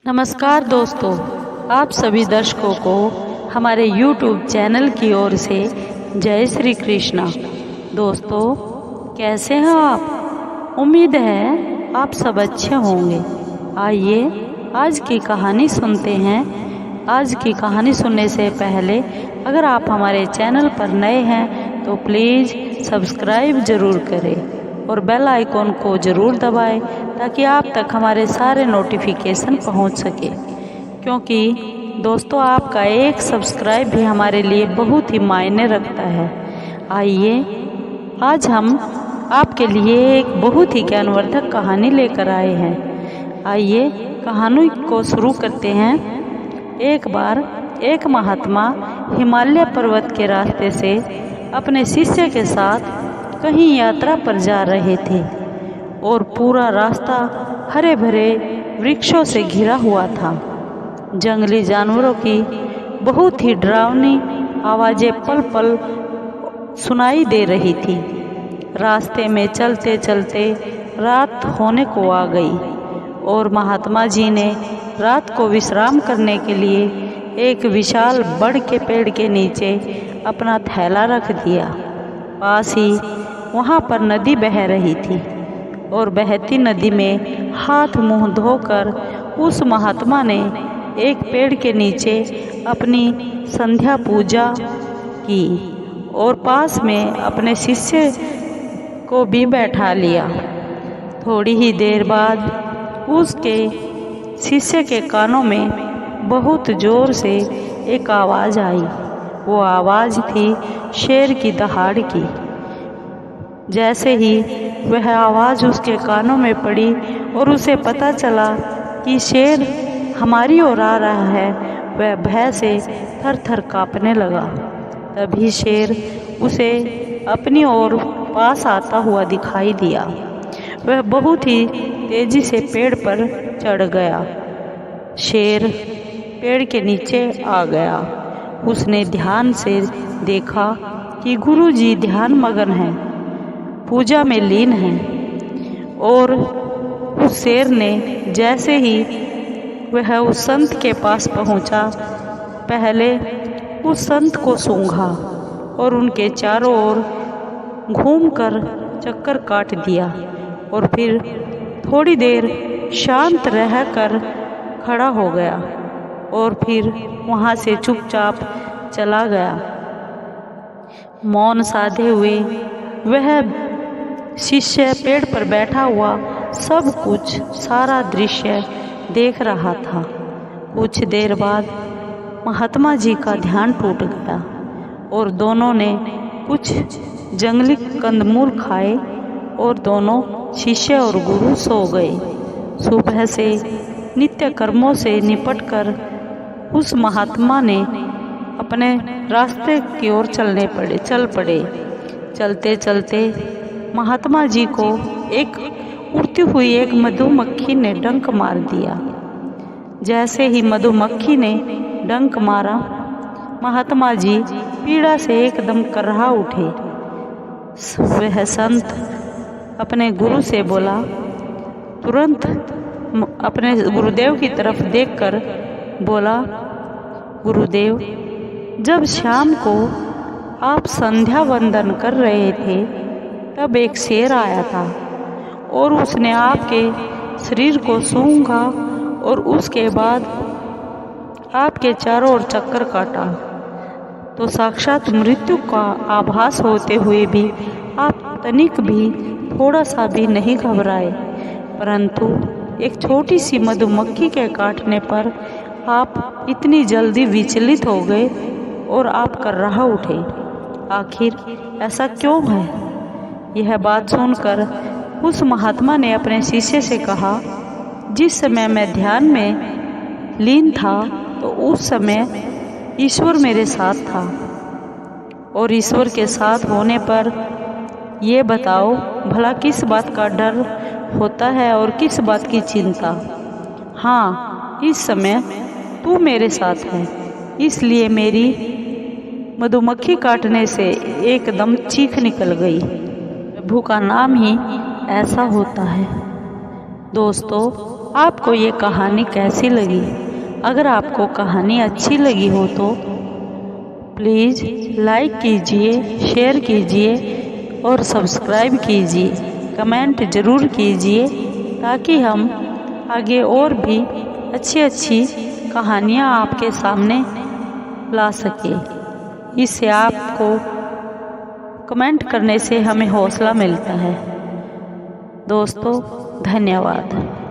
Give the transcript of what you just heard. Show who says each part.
Speaker 1: नमस्कार दोस्तों, आप सभी दर्शकों को हमारे YouTube चैनल की ओर से जय श्री कृष्णा। दोस्तों, कैसे हैं आप? उम्मीद है आप सब अच्छे होंगे। आइए आज की कहानी सुनते हैं। आज की कहानी सुनने से पहले अगर आप हमारे चैनल पर नए हैं तो प्लीज़ सब्सक्राइब ज़रूर करें और बेल आइकॉन को ज़रूर दबाएं ताकि आप तक हमारे सारे नोटिफिकेशन पहुंच सके, क्योंकि दोस्तों आपका एक सब्सक्राइब भी हमारे लिए बहुत ही मायने रखता है। आइए आज हम आपके लिए एक बहुत ही ज्ञानवर्धक कहानी लेकर आए हैं। आइए कहानी को शुरू करते हैं। एक बार एक महात्मा हिमालय पर्वत के रास्ते से अपने शिष्य के साथ कहीं यात्रा पर जा रहे थे और पूरा रास्ता हरे भरे वृक्षों से घिरा हुआ था। जंगली जानवरों की बहुत ही डरावनी आवाज़ें पल पल सुनाई दे रही थी। रास्ते में चलते चलते रात होने को आ गई और महात्मा जी ने रात को विश्राम करने के लिए एक विशाल बड़ के पेड़ के नीचे अपना थैला रख दिया। पास ही वहाँ पर नदी बह रही थी और बहती नदी में हाथ मुंह धोकर उस महात्मा ने एक पेड़ के नीचे अपनी संध्या पूजा की और पास में अपने शिष्य को भी बैठा लिया। थोड़ी ही देर बाद उसके शिष्य के कानों में बहुत ज़ोर से एक आवाज़ आई। वो आवाज़ थी शेर की दहाड़ की। जैसे ही वह आवाज़ उसके कानों में पड़ी और उसे पता चला कि शेर हमारी ओर आ रहा है, वह भय से थर थर काँपने लगा। तभी शेर उसे अपनी ओर पास आता हुआ दिखाई दिया। वह बहुत ही तेज़ी से पेड़ पर चढ़ गया। शेर पेड़ के नीचे आ गया। उसने ध्यान से देखा कि गुरुजी ध्यान मगन हैं, पूजा में लीन हैं। और उस शेर ने जैसे ही वह उस संत के पास पहुंचा, पहले उस संत को सूंघा और उनके चारों ओर घूमकर चक्कर काट दिया और फिर थोड़ी देर शांत रहकर खड़ा हो गया और फिर वहाँ से चुपचाप चला गया। मौन साधे हुए वह शिष्य पेड़ पर बैठा हुआ सब कुछ, सारा दृश्य देख रहा था। कुछ देर बाद महात्मा जी का ध्यान टूट गया और दोनों ने कुछ जंगली कंदमूल खाए और दोनों शिष्य और गुरु सो गए। सुबह से नित्य कर्मों से निपटकर उस महात्मा ने अपने रास्ते की ओर चल पड़े। चलते चलते महात्मा जी को एक उड़ती हुई एक मधुमक्खी ने डंक मार दिया। जैसे ही मधुमक्खी ने डंक मारा, महात्मा जी पीड़ा से एकदम कर्रा उठे। वह संत अपने गुरु से बोला, तुरंत अपने गुरुदेव की तरफ देखकर बोला, गुरुदेव, जब शाम को आप संध्या वंदन कर रहे थे तब एक शेर आया था और उसने आपके शरीर को सूंघा और उसके बाद आपके चारों ओर चक्कर काटा। तो साक्षात मृत्यु का आभास होते हुए भी आप तनिक भी थोड़ा सा भी नहीं घबराए, परंतु एक छोटी सी मधुमक्खी के काटने पर आप इतनी जल्दी विचलित हो गए और आप कर्रा उठे। आखिर ऐसा क्यों है? यह बात सुनकर उस महात्मा ने अपने शिष्य से कहा, जिस समय मैं ध्यान में लीन था तो उस समय ईश्वर मेरे साथ था, और ईश्वर के साथ होने पर ये बताओ भला किस बात का डर होता है और किस बात की चिंता? हाँ, इस समय तू मेरे साथ है, इसलिए मेरी मधुमक्खी काटने से एकदम चीख निकल गई। प्रभु का नाम ही ऐसा होता है। दोस्तों, आपको ये कहानी कैसी लगी। अगर आपको कहानी अच्छी लगी हो तो प्लीज़ लाइक कीजिए, शेयर कीजिए और सब्सक्राइब कीजिए। कमेंट ज़रूर कीजिए ताकि हम आगे और भी अच्छी कहानियाँ आपके सामने ला सके। इससे आपको कमेंट करने से हमें हौसला मिलता है। दोस्तों धन्यवाद।